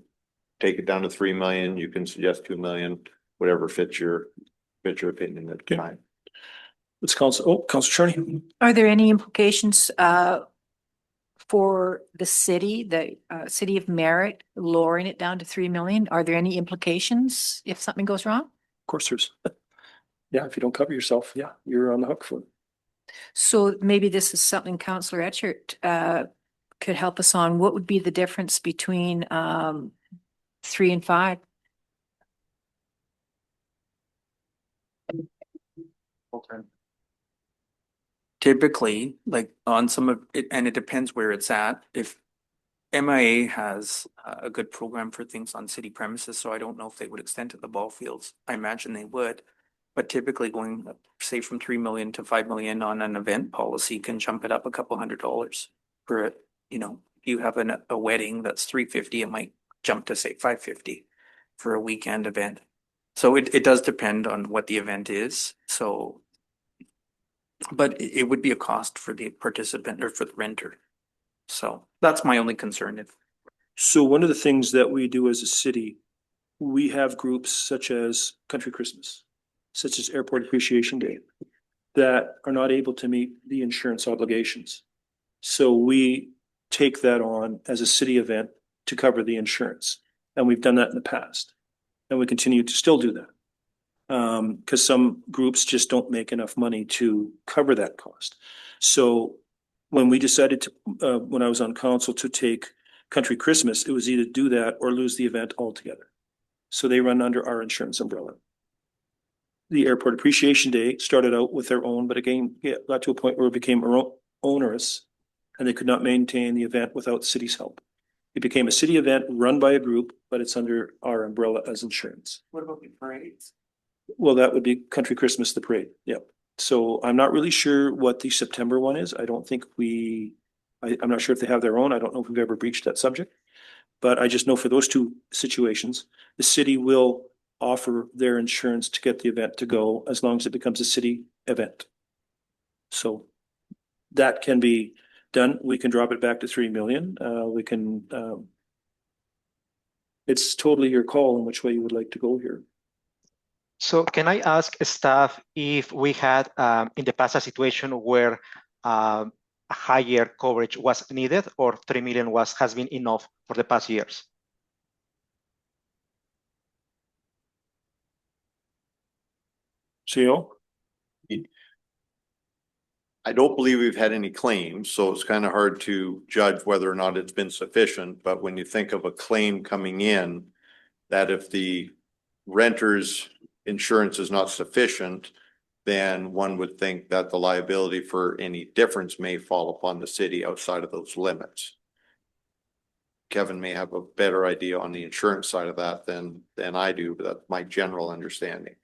S11: take it down to 3 million, you can suggest 2 million, whatever fits your opinion at the time.
S1: Let's Councillor Charney.
S8: Are there any implications for the city of Merritt lowering it down to 3 million? Are there any implications if something goes wrong?
S1: Of course there's. Yeah, if you don't cover yourself, yeah, you're on the hook for it.
S8: So maybe this is something Councillor Etchart could help us on. What would be the difference between 3 and 5?
S7: Typically, like on some of it, and it depends where it's at. If MIA has a good program for things on city premises, so I don't know if they would extend to the ball fields. I imagine they would. But typically going, say, from 3 million to 5 million on an event policy can jump it up a couple $100 for it. You know, if you have a wedding that's 350, it might jump to say 550 for a weekend event. So it does depend on what the event is. So, but it would be a cost for the participant or for the renter. So that's my only concern. If
S1: So one of the things that we do as a city, we have groups such as Country Christmas, such as Airport Appreciation Day, that are not able to meet the insurance obligations. So we take that on as a city event to cover the insurance. And we've done that in the past. And we continue to still do that. Because some groups just don't make enough money to cover that cost. So when we decided to, when I was on council, to take Country Christmas, it was either do that or lose the event altogether. So they run under our insurance umbrella. The Airport Appreciation Day started out with their own, but again, got to a point where it became onerous and they could not maintain the event without the city's help. It became a city event run by a group, but it's under our umbrella as insurance.
S6: What about the parades?
S1: Well, that would be Country Christmas, the parade. Yep. So I'm not really sure what the September one is. I don't think I'm not sure if they have their own. I don't know if we've ever breached that subject. But I just know for those two situations, the city will offer their insurance to get the event to go as long as it becomes a city event. So that can be done. We can drop it back to 3 million. We can, it's totally your call in which way you would like to go here.
S4: So can I ask staff if we had in the past a situation where a higher coverage was needed, or 3 million has been enough for the past years?
S1: CEO?
S11: I don't believe we've had any claims, so it's kind of hard to judge whether or not it's been sufficient. But when you think of a claim coming in, that if the renter's insurance is not sufficient, then one would think that the liability for any difference may fall upon the city outside of those limits. Kevin may have a better idea on the insurance side of that than I do, but that's my general understanding.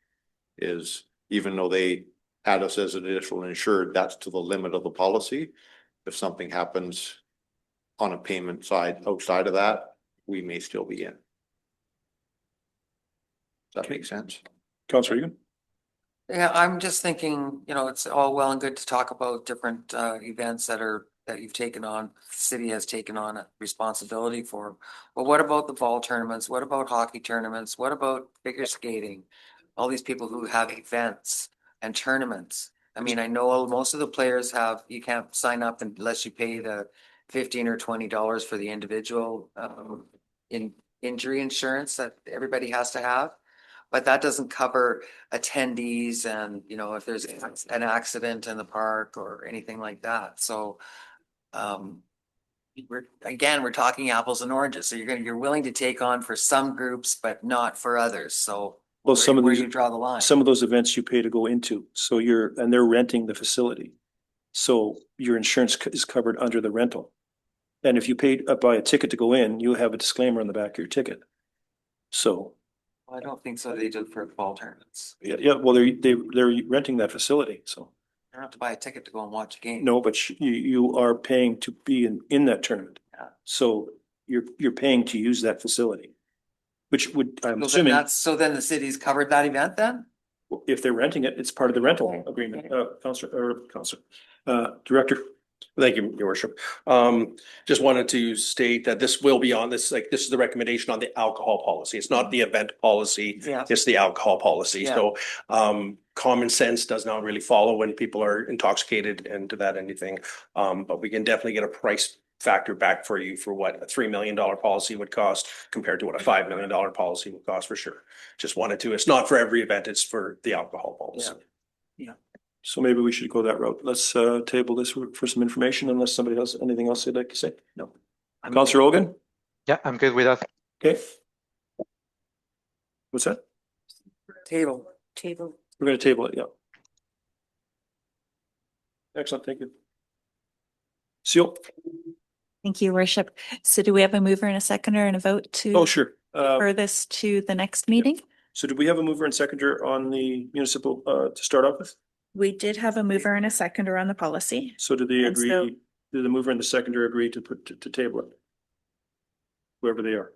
S11: Is even though they had us as an additional insured, that's to the limit of the policy. If something happens on a payment side outside of that, we may still be in. Does that make sense?
S1: Councilor Egan?
S6: Yeah, I'm just thinking, it's all well and good to talk about different events that you've taken on, the city has taken on a responsibility for. But what about the ball tournaments? What about hockey tournaments? What about figure skating? All these people who have events and tournaments. I mean, I know most of the players you can't sign up unless you pay the $15 or $20 for the individual injury insurance that everybody has to have. But that doesn't cover attendees and, if there's an accident in the park or anything like that. So we're talking apples and oranges. So you're willing to take on for some groups, but not for others. So
S1: Well,
S6: where do you draw the line?
S1: Some of those events you pay to go into, so they're renting the facility. So your insurance is covered under the rental. And if you buy a ticket to go in, you have a disclaimer on the back of your ticket. So.
S6: I don't think so. They do for ball tournaments.
S1: Yeah, well, they're renting that facility, so.
S6: You don't have to buy a ticket to go and watch a game.
S1: No, but you are paying to be in that tournament.
S6: Yeah.
S1: So you're paying to use that facility. Which would, I'm assuming.
S6: So then the city's covered that event then?
S1: If they're renting it, it's part of the rental agreement, Director.
S10: Thank you, Your Worship. Just wanted to state that this will be on this is the recommendation on the alcohol policy. It's not the event policy.
S6: Yeah.
S10: It's the alcohol policy.
S6: Yeah.
S10: So common sense does not really follow when people are intoxicated and to that anything. But we can definitely get a price factor back for you for what a $3 million policy would cost compared to what a $5 million policy would cost for sure. Just wanted to, it's not for every event, it's for the alcohol policy.
S6: Yeah.
S1: So maybe we should go that route. Let's table this for some information unless somebody else, anything else they'd like to say? No. Councilor Hogan?
S4: Yeah, I'm good with that.
S1: Okay. What's that?
S6: Table.
S1: We're gonna table it, yeah. Excellent, thank you. Seal?
S3: Thank you, Your Worship. So do we have a mover and a seconder and a vote to
S1: Oh, sure.
S3: refer this to the next meeting?
S1: So do we have a mover and seconder on the municipal, to start off with?
S3: We did have a mover and a seconder on the policy.
S1: So do they
S3: And so-
S1: agree, do the mover and the seconder agree to to table it? Whoever they are.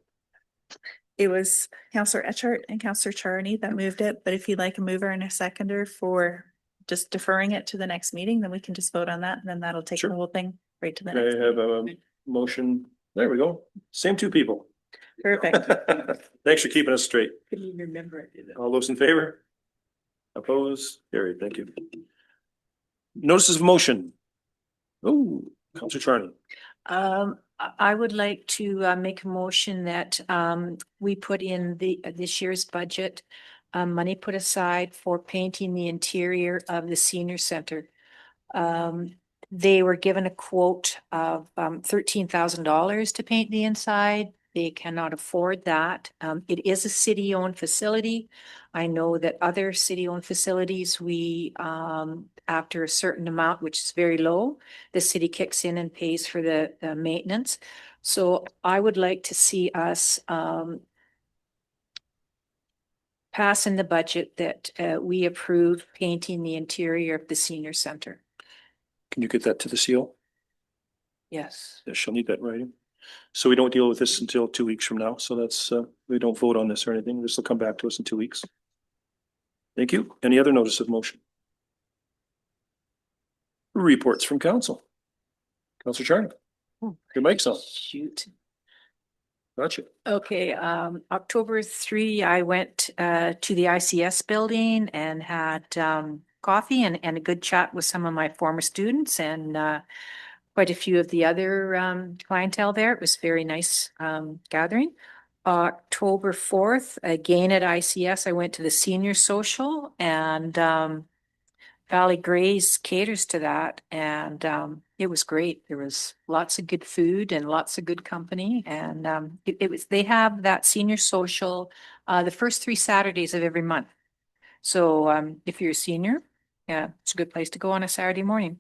S3: It was Councillor Etchart and Councillor Charney that moved it, but if you'd like a mover and a seconder for just deferring it to the next meeting, then we can just vote on that, and then that'll take
S1: Sure.
S3: the whole thing right to the next.
S1: I have
S3: meeting.
S1: a motion. There we go. Same two people.
S3: Perfect.
S1: Thanks for keeping us straight.
S3: Couldn't even remember I did that.
S1: All those in favor? Opposed? Carried. Thank you. Notices of motion. Oh, Councillor Charney.
S8: I would like to make a motion that we put in this year's budget money put aside for painting the interior of the senior center. They were given a quote of $13,000 to paint the inside. They cannot afford that. It is a city-owned facility. I know that other city-owned facilities, we after a certain amount, which is very low, the city kicks in and pays for the maintenance. So I would like to see us pass in the budget that we approve painting the interior of the senior center.
S1: Can you get that to the seal?
S8: Yes.
S1: Yeah, she'll need that writing. So we don't deal with this until 2 weeks from now. So that's, we don't vote on this or anything. This will come back to us in 2 weeks. Thank you. Any other notice of motion? Reports from council. Councillor Charney. Your mic's on.
S8: Shoot.
S1: Gotcha.
S8: Okay, October 3, I went to the ICS building and had coffee and a good chat with some of my former students and quite a few of the other clientele there. It was very nice gathering. October 4th, again at ICS, I went to the senior social and Valley Grays caters to that, and it was great. There was lots of good food and lots of good company, and it was. They have that senior social the first 3 Saturdays of every month. So if you're a senior, yeah, it's a good place to go on a Saturday morning.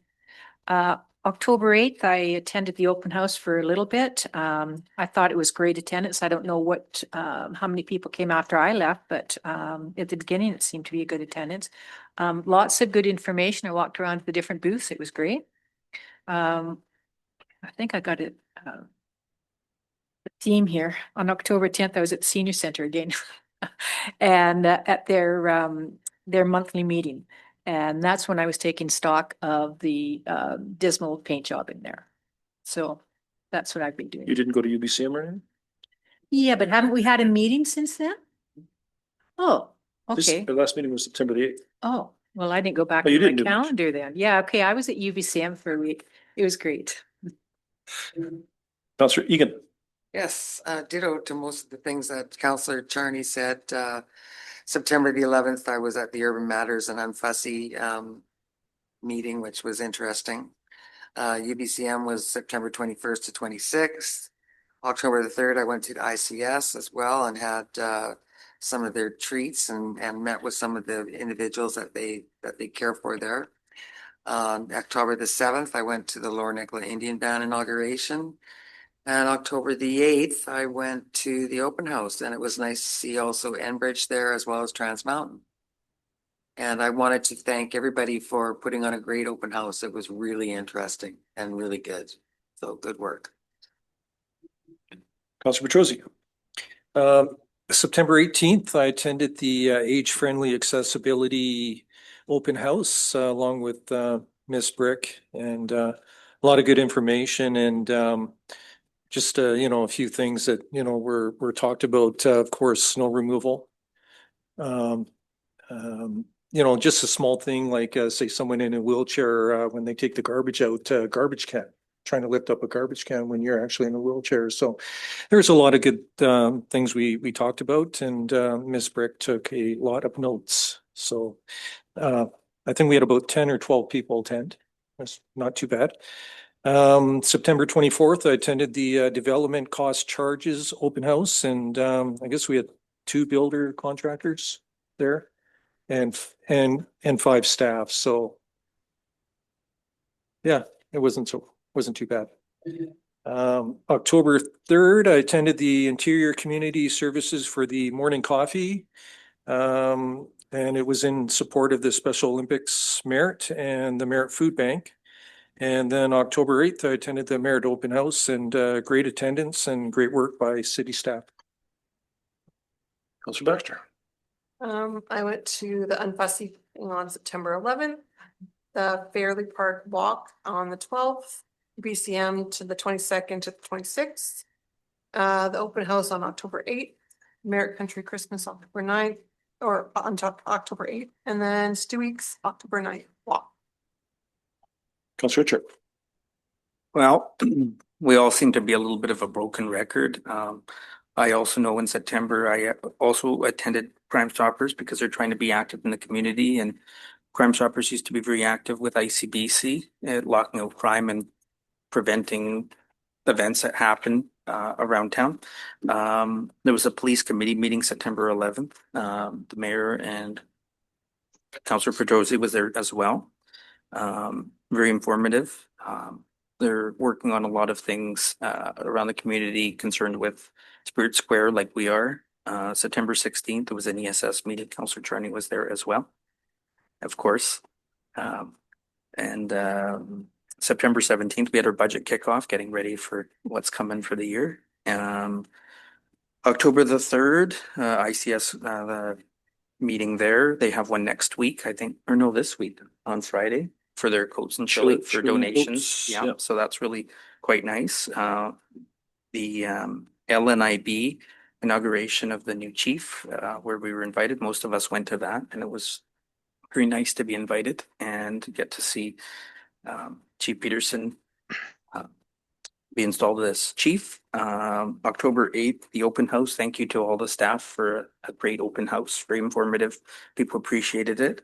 S8: October 8th, I attended the open house for a little bit. I thought it was great attendance. I don't know what how many people came after I left, but at the beginning it seemed to be a good attendance. Lots of good information. I walked around to the different booths. It was great. I think I got it. The theme here on October 10th, I was at the senior center again, and at their monthly meeting. And that's when I was taking stock of the dismal paint job in there. So that's what I've been doing.
S1: You didn't go to UBCM or anything?
S8: Yeah, but haven't we had a meeting since then? Oh, okay.
S1: The last meeting was September the 8th.
S8: Oh, well, I didn't go back
S1: Oh, you
S8: to my
S1: didn't do much.
S8: calendar then. Yeah, okay. I was at UBCM for a week. It was great.
S1: Councillor Egan.
S6: Yes, ditto to most of the things that Councillor Charney said. September the 11th, I was at the Urban Matters and Unfussy meeting, which was interesting. UBCM was September 21st to 26th. October the 3rd, I went to the ICS as well and had some of their treats and met with some of the individuals that they care for there. October the 7th, I went to the Lower Nicola Indian Band inauguration. And October the 8th, I went to the open house, and it was nice to see also Enbridge there as well as Trans Mountain. And I wanted to thank everybody for putting on a great open house. It was really interesting and really good. So good work.
S1: Councillor Petrosi.
S12: September 18th, I attended the age-friendly accessibility open house along with Miss Brick, and a lot of good information and just a few things that were talked about. Of course, snow removal. Just a small thing like say someone in a wheelchair when they take the garbage out, garbage can, trying to lift up a garbage can when you're actually in a wheelchair. So there's a lot of good things we talked about, and Ms. Brick took a lot of notes. So I think we had about 10 or 12 people attend. That's not too bad. September 24th, I attended the development cost charges open house, and I guess we had 2 builder contractors there and 5 staff. So yeah, it wasn't too bad. October 3rd, I attended the Interior Community Services for the morning coffee. And it was in support of the Special Olympics Merritt and the Merritt Food Bank. And then October 8th, I attended the Merritt Open House and great attendance and great work by city staff.
S1: Councillor Baxter.
S9: I went to the Unfussy thing on September 11th, the Fairley Park Walk on the 12th, BCM to the 22nd to the 26th, the open house on October 8th, Merritt Country Christmas October 9th, or on top October 8th, and then Stu Weeks October 9th walk.
S1: Councillor Richard.
S7: Well, we all seem to be a little bit of a broken record. I also know in September, I also attended Crime Stoppers because they're trying to be active in the community, and Crime Stoppers used to be very active with ICBC at locking out crime and preventing events that happen around town. There was a police committee meeting September 11th. The mayor and Councillor Pedrosi was there as well. Very informative. They're working on a lot of things around the community concerned with Spirit Square like we are. September 16th, there was an ESS meeting. Councillor Charney was there as well, of course. And September 17th, we had our budget kickoff, getting ready for what's coming for the year. October the 3rd, ICS the meeting there. They have one next week, I think, or no, this week on Friday for their coats and chili for
S1: Chili and
S7: donations.
S1: coats,
S7: Yeah,
S1: yeah.
S7: so that's really quite nice. The LNIB inauguration of the new chief, where we were invited. Most of us went to that, and it was very nice to be invited and get to see Chief Peterson be installed as chief. October 8th, the open house. Thank you to all the staff for a great open house, very informative. People appreciated it.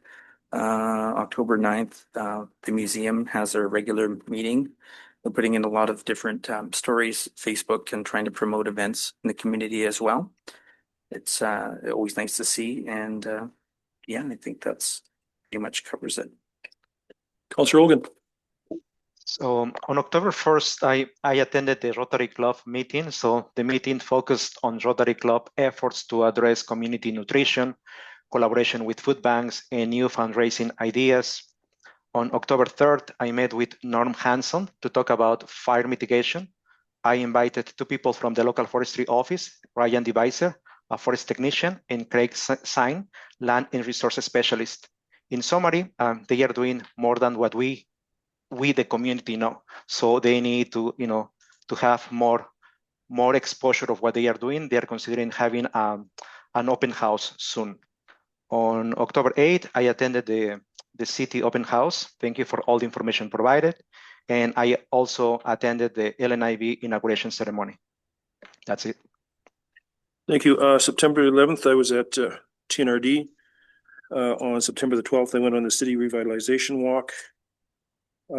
S7: October 9th, the museum has their regular meeting. They're putting in a lot of different stories, Facebook, and trying to promote events in the community as well. It's always nice to see, and yeah, I think that's pretty much covers it.
S1: Councillor Hogan.
S4: So on October 1st, I attended the Rotary Club meeting. So the meeting focused on Rotary Club efforts to address community nutrition, collaboration with food banks, and new fundraising ideas. On October 3rd, I met with Norm Hanson to talk about fire mitigation. I invited two people from the local forestry office, Ryan Deviser, a forest technician, and Craig Sign, land and resources specialist. In summary, they are doing more than what we the community know. So they need to, to have more exposure of what they are doing. They are considering having an open house soon. On October 8th, I attended the city open house. Thank you for all the information provided. And I also attended the LNIB inauguration ceremony. That's it.
S1: Thank you. September 11th, I was at TNRD. On September the 12th, I went on the city revitalization walk.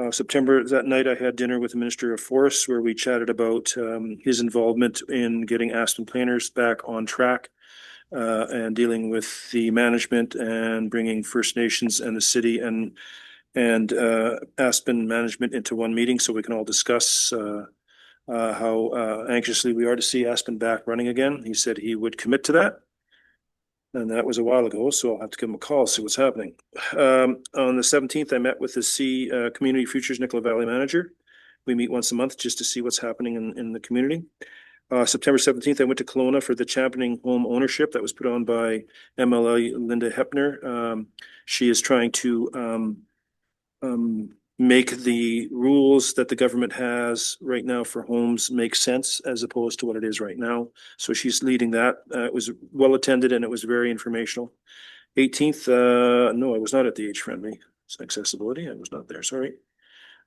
S1: September, that night, I had dinner with the Minister of Forests where we chatted about his involvement in getting Aspen planters back on track and dealing with the management and bringing First Nations and the city and Aspen management into one meeting so we can all discuss how anxiously we are to see Aspen back running again. He said he would commit to that. And that was a while ago, so I'll have to give him a call, see what's happening. On the 17th, I met with the Community Futures Nicola Valley manager. We meet once a month just to see what's happening in the community. September 17th, I went to Kelowna for the Championing Home Ownership that was put on by MLA Linda Hepner. She is trying to make the rules that the government has right now for homes make sense as opposed to what it is right now. So she's leading that. It was well attended and it was very informational. 18th, no, I was not at the Age Friendly Accessibility. I was not there, sorry.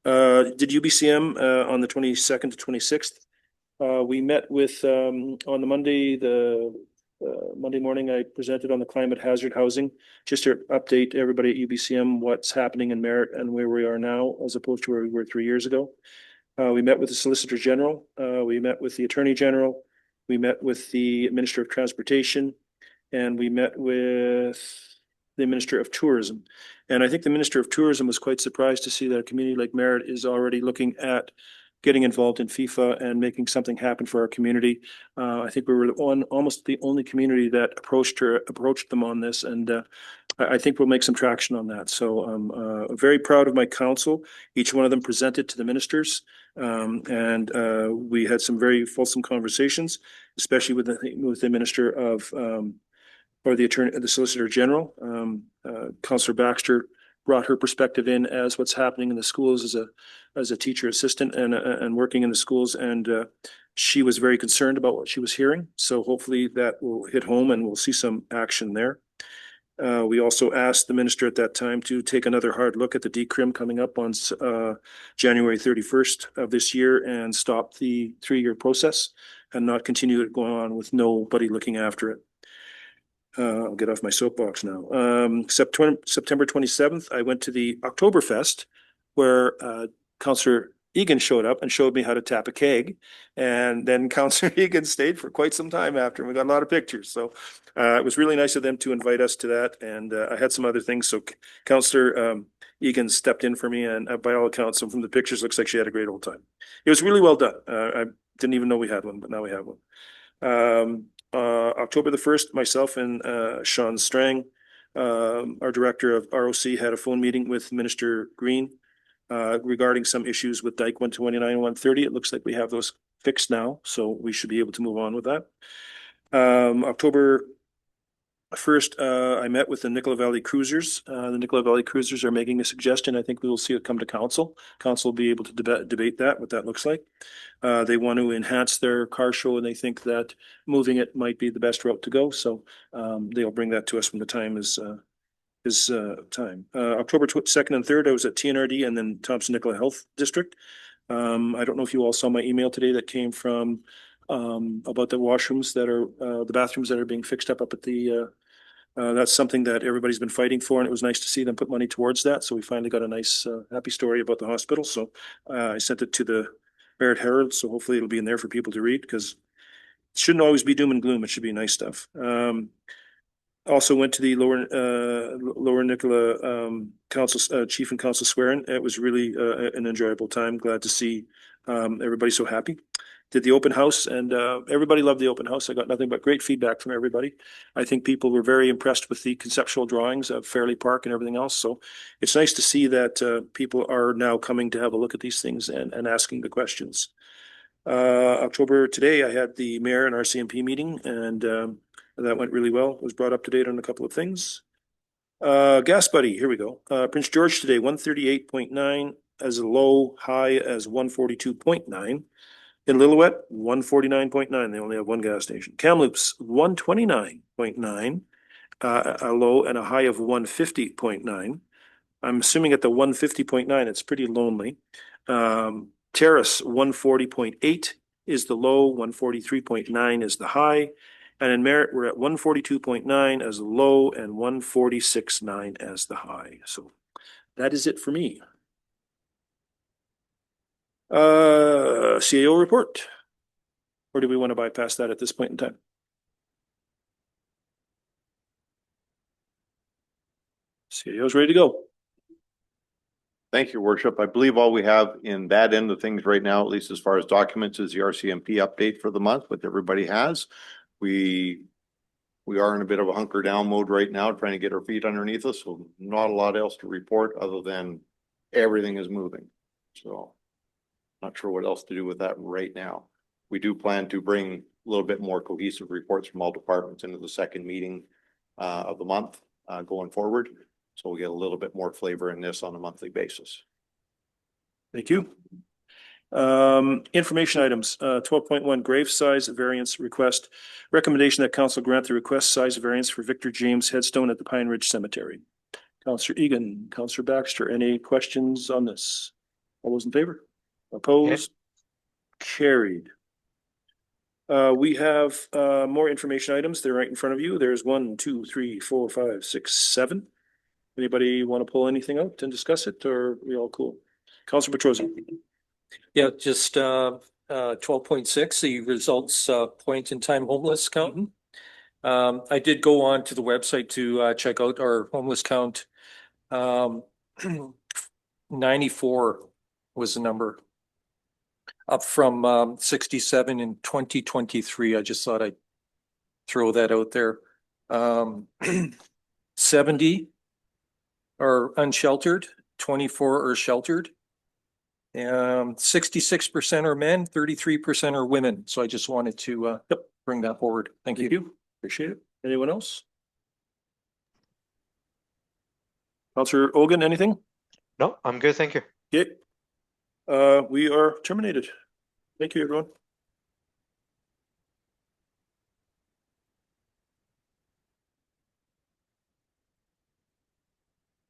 S1: Did UBCM on the 22nd to 26th. We met with, on the Monday, Monday morning, I presented on the climate hazard housing, just to update everybody at UBCM what's happening in Merritt and where we are now, as opposed to where we were 3 years ago. We met with the Solicitor General. We met with the Attorney General. We met with the Minister of Transportation, and we met with the Minister of Tourism. And I think the Minister of Tourism was quite surprised to see that a community like Merritt is already looking at getting involved in FIFA and making something happen for our community. I think we were almost the only community that approached them on this, and I think we'll make some traction on that. So I'm very proud of my council. Each one of them presented to the ministers, and we had some very fulsome conversations, especially with the Minister of or the Solicitor General. Councillor Baxter brought her perspective in as what's happening in the schools as a teacher assistant and working in the schools, and she was very concerned about what she was hearing. So hopefully that will hit home and we'll see some action there. We also asked the minister at that time to take another hard look at the decrim coming up on January 31st of this year and stop the 3-year process and not continue it going on with nobody looking after it. I'll get off my soapbox now. September 27th, I went to the Oktoberfest where Councillor Egan showed up and showed me how to tap a keg. And then Councillor Egan stayed for quite some time after, and we got a lot of pictures. So it was really nice of them to invite us to that. And I had some other things. So Councillor Egan stepped in for me, and by all accounts, from the pictures, looks like she had a great old time. It was really well done. I didn't even know we had one, but now we have one. October the 1st, myself and Sean Strang, our director of ROC, had a phone meeting with Minister Green regarding some issues with Dyke 129 and 130. It looks like we have those fixed now, so we should be able to move on with that. October 1st, I met with the Nicola Valley Cruisers. The Nicola Valley Cruisers are making a suggestion. I think we will see it come to council. Council will be able to debate that, what that looks like. They want to enhance their car show, and they think that moving it might be the best route to go. So they'll bring that to us when the time is time. October 2nd and 3rd, I was at TNRD and then Thompson Nicola Health District. I don't know if you all saw my email today that came from about the washrooms that are the bathrooms that are being fixed up at the that's something that everybody's been fighting for, and it was nice to see them put money towards that. So we finally got a nice happy story about the hospital. So I sent it to the Merritt Herald, so hopefully it'll be in there for people to read, because it shouldn't always be doom and gloom. It should be nice stuff. Also went to the Lower Nicola Council Chief and Council swearing. It was really an enjoyable time. Glad to see everybody so happy. Did the open house, and everybody loved the open house. I got nothing but great feedback from everybody. I think people were very impressed with the conceptual drawings of Fairley Park and everything else. So it's nice to see that people are now coming to have a look at these things and asking the questions. October today, I had the mayor and RCMP meeting, and that went really well. Was brought up to date on a couple of things. Gas Buddy, here we go. Prince George today, 138.9 as low, high as 142.9. In Lillooet, 149.9. They only have one gas station. Kamloops, 129.9, a low and a high of 150.9. I'm assuming at the 150.9, it's pretty lonely. Terrace, 140.8 is the low, 143.9 is the high. And in Merritt, we're at 142.9 as the low and 146.9 as the high. So that is it for me. CAO report. Or do we want to bypass that at this point in time? CAO's ready to go.
S11: Thank you, Worship. I believe all we have in that end of things right now, at least as far as documents, is the RCMP update for the month, which everybody has. We are in a bit of a hunker down mode right now, trying to get our feet underneath us. So not a lot else to report other than everything is moving. So not sure what else to do with that right now. We do plan to bring a little bit more cohesive reports from all departments into the second meeting of the month going forward. So we'll get a little bit more flavor in this on a monthly basis.
S1: Thank you. Information items, 12.1 grave size variance request. Recommendation that council grant the request size variance for Victor James headstone at the Pine Ridge Cemetery. Councillor Egan, Councillor Baxter, any questions on this? All those in favor? Opposed? Carried. We have more information items. They're right in front of you. There's 1, 2, 3, 4, 5, 6, 7. Anybody want to pull anything out and discuss it, or are we all cool? Councillor Petrosi.
S12: Yeah, just 12.6, the results point in time homeless count. I did go on to the website to check out our homeless count. 94 was the number. up from 67 in 2023. I just thought I'd throw that out there. 70 are unsheltered, 24 are sheltered. 66% are men, 33% are women. So I just wanted to bring that forward. Thank you.
S1: Appreciate it. Anyone else? Counselor Ogan, anything?
S4: No, I'm good, thank you.
S1: Okay. We are terminated. Thank you, everyone.